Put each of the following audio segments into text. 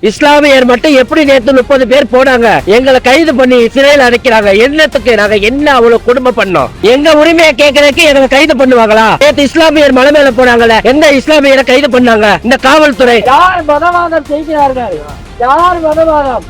இஸ்லாமியர் மட்டும் எப்படி நேற்று 30 பேர் போனாங்க, எங்களை கைது பண்ணி சிறையில் அடைக்கிறாங்க. என்னத்துக்கு? நாங்க என்ன அவ்வளவு குடும்பம் பண்ணோம்? எங்க உரிமையை கேட்கறதுக்கு எங்களை கைது பண்ணுவாங்களா? நேற்று இஸ்லாமியர் மலை மேல போனாங்கல்ல, எந்த இஸ்லாமியரை கைது பண்ணாங்க? இந்த காவல்துறை யார் மதவாதம் செய்கிறார்கள்? யார் மதவாதம்?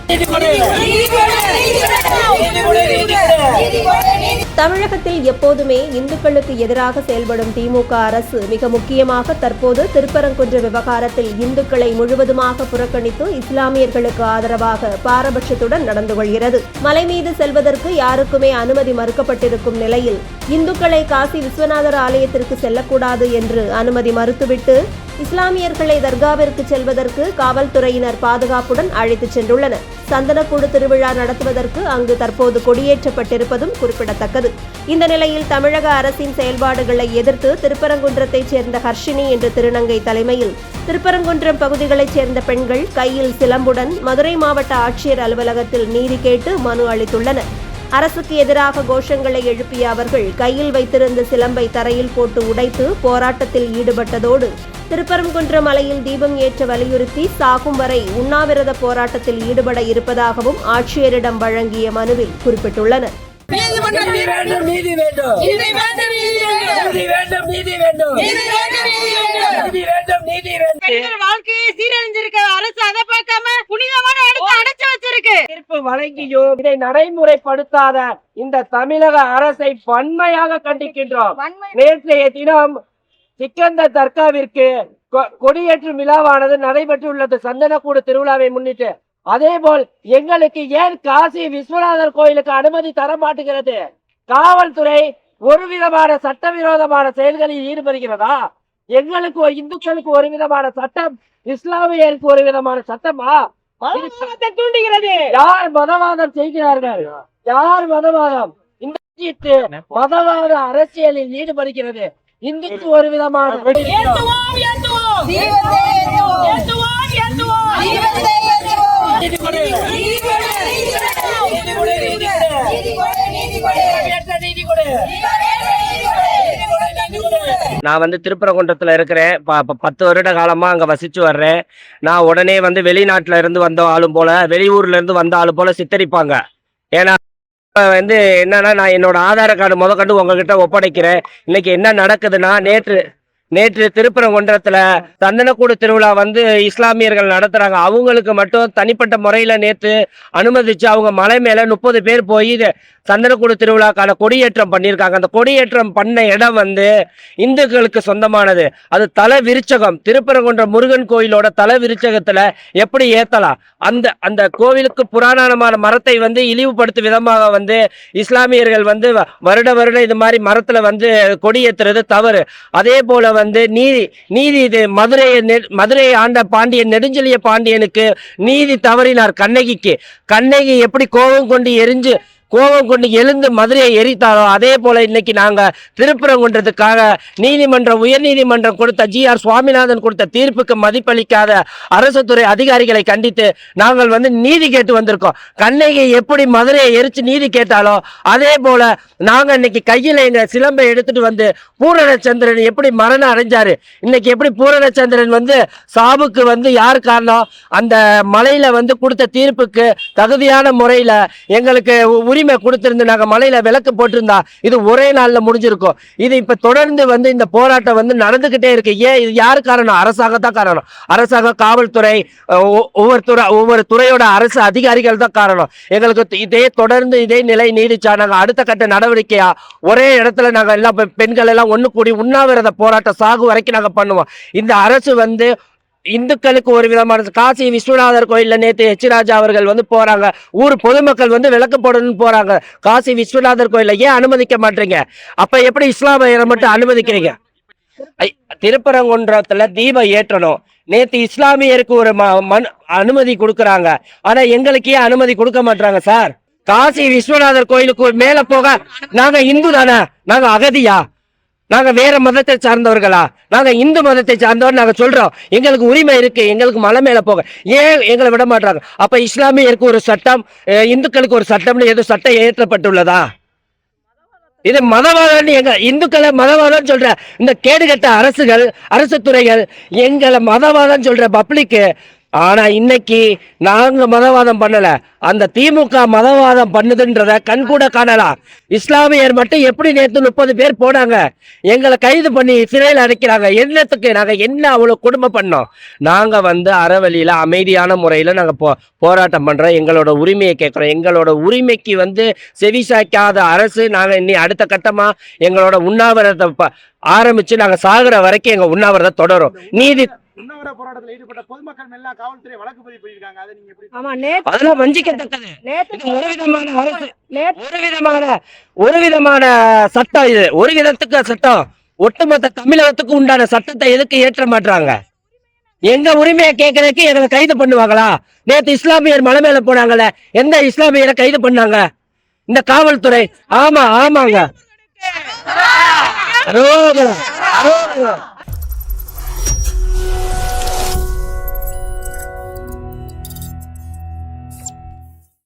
தமிழகத்தில் எப்போதுமே இந்துக்களுக்கு எதிராக செயல்படும் திமுக அரசு மிக முக்கியமாக தற்போது திருப்பரங்குன்ற விவகாரத்தில் இந்துக்களை முழுவதுமாக புறக்கணித்து இஸ்லாமியர்களுக்கு ஆதரவாக பாரபட்சத்துடன் நடந்து கொள்கிறது. மலை மீது செல்வதற்கு யாருக்குமே அனுமதி மறுக்கப்பட்டிருக்கும் நிலையில் இந்துக்களை காசி விஸ்வநாதர் ஆலயத்திற்கு செல்லக்கூடாது என்று அனுமதி மறுத்துவிட்டு இஸ்லாமியர்களை தர்காவிற்கு செல்வதற்கு காவல்துறையினர் பாதுகாப்புடன் அழைத்துச் சென்றுள்ளனர். சந்தனக்கூடு திருவிழா நடத்துவதற்கு அங்கு தற்போது கொடியேற்றப்பட்டிருப்பதும் குறிப்பிடத்தக்கது. இந்த நிலையில் தமிழக அரசின் செயல்பாடுகளை எதிர்த்து திருப்பரங்குன்றத்தைச் சேர்ந்த ஹர்ஷினி என்ற திருநங்கை தலைமையில் திருப்பரங்குன்றம் பகுதிகளைச் சேர்ந்த பெண்கள் கையில் சிலம்புடன் மதுரை மாவட்ட ஆட்சியர் அலுவலகத்தில் நீதி கேட்டு மனு அளித்துள்ளனர். அரசுக்கு எதிராக கோஷங்களை எழுப்பிய அவர்கள் கையில் வைத்திருந்த சிலம்பை தரையில் போட்டு உடைத்து போராட்டத்தில் ஈடுபட்டதோடு திருப்பரங்குன்றம் மலையில் தீபம் ஏற்ற வலியுறுத்தி சாகும் வரை உண்ணாவிரத போராட்டத்தில் ஈடுபட இருப்பதாகவும் ஆட்சியரிடம் வழங்கிய மனுவில் குறிப்பிட்டுள்ளனர். வாழ்க்கையை சீரழிஞ்சிருக்க அரசு அதை பார்க்காம புனிதமான இடத்தை அடைச்சு வச்சிருக்கு. தீர்ப்பு வழங்கியும் இதை நடைமுறைப்படுத்தாத இந்த தமிழக அரசை வன்மையாக கண்டிக்கின்றோம். நேற்றைய தினம் சிக்கந்தர் தர்காவிற்கு கொடியேற்றும் விழாவானது நடைபெற்றுள்ளது சந்தனக்கூடு திருவிழாவை முன்னிட்டு. அதே போல் எங்களுக்கு ஏன் காசி விஸ்வநாதர் கோயிலுக்கு அனுமதி தர மாட்டுகிறது? காவல்துறை ஒரு விதமான சட்டவிரோதமான செயல்களில் ஈடுபடுகிறதா? எங்களுக்கு இந்துக்களுக்கு ஒரு விதமான சட்டம், இஸ்லாமியருக்கு ஒரு விதமான சட்டமா? தூண்டுகிறது. யார் மதவாதம் செய்கிறார்கள்? யார் மதவாதம்? இந்த மதவாத அரசியலில் ஈடுபடுகிறது. இந்துக்கு ஒரு விதமான நான் வந்து திருப்பரங்குன்றத்துல இருக்கிறேன். 10 வருட காலமா அங்க வசிச்சு வர்றேன். நான் உடனே வந்து வெளிநாட்டுல இருந்து வந்த ஆளும் போல, வெளியூர்ல இருந்து வந்த ஆளும் போல சித்தரிப்பாங்க. ஏன்னா வந்து என்னன்னா, நான் என்னோட ஆதார கார்டு முதற்கண்டு உங்ககிட்ட ஒப்படைக்கிறேன். இன்னைக்கு என்ன நடக்குதுன்னா, நேற்று திருப்பரங்குன்றத்துல சந்தனக்கூடு திருவிழா வந்து இஸ்லாமியர்கள் நடத்துறாங்க. அவங்களுக்கு மட்டும் தனிப்பட்ட முறையில நேற்று அனுமதிச்சு அவங்க மலை மேல 30 பேர் போய் சந்தனக்கூடு திருவிழாக்கான கொடியேற்றம் பண்ணியிருக்காங்க. அந்த கொடியேற்றம் பண்ண இடம் வந்து இந்துக்களுக்கு சொந்தமானது. அது தல விருச்சகம். திருப்பரங்குன்றம் முருகன் கோயிலோட தல விருச்சகத்துல எப்படி ஏத்தலாம்? அந்த கோவிலுக்கு புராணமான மரத்தை வந்து இழிவுபடுத்தும் விதமாக வந்து இஸ்லாமியர்கள் வந்து வருட இது மாதிரி மரத்துல வந்து கொடியேற்றுறது தவறு. அதே போல வந்து நீதி இது மதுரையை ஆண்ட பாண்டியன் நெடுஞ்செழிய பாண்டியனுக்கு நீதி தவறினார். கண்ணகி எப்படி கோபம் கொண்டு எழுந்து மதுரையை எரித்தாரோ அதே போல இன்னைக்கு நாங்க திருப்பரங்குன்றதுக்காக உயர் நீதிமன்றம் கொடுத்த GR சுவாமிநாதன் கொடுத்த தீர்ப்புக்கு மதிப்பளிக்காத அரசு துறை அதிகாரிகளை கண்டித்து நாங்கள் வந்து நீதி கேட்டு வந்திருக்கோம். கண்ணகி எப்படி மதுரையை எரிச்சு நீதி கேட்டாலோ அதே போல நாங்க இன்னைக்கு கையில எங்க சிலம்பை எடுத்துட்டு வந்து பூரணச்சந்திரன் எப்படி மரணம் அடைஞ்சாரு, இன்னைக்கு எப்படி பூரணச்சந்திரன் வந்து சாவுக்கு வந்து யார் காரணம்? அந்த மலையில வந்து கொடுத்த தீர்ப்புக்கு தகுதியான முறையில எங்களுக்கு உரிமை கொடுத்திருந்து நாங்க மலையில விளக்கு போட்டிருந்தா இது ஒரே நாள்ல முடிஞ்சிருக்கும். இது இப்ப தொடர்ந்து வந்து இந்த போராட்டம் வந்து நடந்துகிட்டே இருக்கு. ஏன்? இது யாரு காரணம்? அரசாங்கத்தான் காரணம். அரசாங்கம், காவல்துறை, ஒவ்வொரு துறையோட அரசு அதிகாரிகள் தான் காரணம். எங்களுக்கு தொடர்ந்து இதே நிலை நீடிச்சா நாங்க அடுத்த கட்ட நடவடிக்கையா ஒரே இடத்துல நாங்க எல்லாம் பெண்கள் எல்லாம் ஒண்ணு கூடி உண்ணாவிரத போராட்டம் சாகு வரைக்கும் நாங்க பண்ணுவோம். இந்த அரசு வந்து இந்துக்களுக்கு ஒரு விதமான காசி விஸ்வநாதர் கோயில்ல நேற்று ராஜா அவர்கள் வந்து போறாங்க. ஊர் பொதுமக்கள் வந்து விளக்கு போடணும்னு போறாங்க. காசி விஸ்வநாதர் கோயில ஏன் அனுமதிக்க மாட்டீங்க? அப்ப எப்படி இஸ்லாமியரை மட்டும் அனுமதிக்கிறீங்க? திருப்பரங்குன்றத்துல தீபம் ஏற்றணும். நேற்று இஸ்லாமியருக்கு ஒரு அனுமதி கொடுக்கறாங்க. ஆனா எங்களுக்கு ஏன் அனுமதி கொடுக்க மாட்டாங்க சார்? காசி விஸ்வநாதர் கோயிலுக்கு மேல போக நாங்க இந்து தானே? நாங்க அகதியா? நாங்க வேற மதத்தை சார்ந்தவர்களா? நாங்க இந்து மதத்தை சார்ந்தவர். நாங்க சொல்றோம் எங்களுக்கு உரிமை இருக்கு, எங்களுக்கு மலை மேல போக. ஏன் எங்களை விட மாட்டாங்க? அப்ப இஸ்லாமியருக்கு ஒரு சட்டம், இந்துக்களுக்கு ஒரு சட்டம்னு எதுவும் சட்டம் ஏற்றப்பட்டுள்ளதா? இது மதவாதம். எங்க இந்துக்களை மதவாதம் சொல்ற இந்த கேடுகட்ட அரசு துறைகள் எங்களை மதவாதம் சொல்ற பப்ளிக்கு ஆனா இன்னைக்கு நாங்க மதவாதம் பண்ணல, அந்த திமுக மதவாதம் பண்ணுதுன்றத கண்கூட காணலாம். இஸ்லாமியர் மட்டும் எப்படி நேத்து 30 பேர் போனாங்க, எங்களை கைது பண்ணி சிறையில் அடைக்கிறாங்க. என்னத்துக்கு? நாங்க என்ன அவ்வளவு கொடுமை பண்ணோம்? நாங்க வந்து அறவழியில அமைதியான முறையில நாங்க போராட்டம் பண்றோம். எங்களோட உரிமையை கேட்கிறோம். எங்களோட உரிமைக்கு வந்து செவிசாய்க்காத அரசு, நாங்க இன்னி அடுத்த கட்டமா எங்களோட உண்ணாவிரதத்தை ஆரம்பிச்சு நாங்க சாகுற வரைக்கும் எங்க உண்ணாவிரதம் தொடரும். நீதி உண்ணாவிரத போராட்டத்தில் ஈடுபட்ட பொதுமக்கள் மேல காவல்துறை வழக்கு பதிவு பண்ணிருக்காங்க. அதை நீங்க எப்படி ஆமா அதெல்லாம் வஞ்சிக்கத்தக்கது. நேத்து இது ஒரு விதமான சட்டம். இது ஒரு விதத்துக்கு சட்டம். ஒட்டுமொத்த தமிழகத்துக்கு உண்டான சட்டத்தை எதுக்கு ஏற்ற மாட்டாங்க? எங்க உரிமையை கேட்கறதுக்கு எங்களை கைது பண்ணுவாங்களா? நேத்து இஸ்லாமியர் மலை மேல போனாங்கல்ல, எந்த இஸ்லாமியரை கைது பண்ணாங்க? இந்த காவல்துறை. ஆமாங்க. அரோகரா.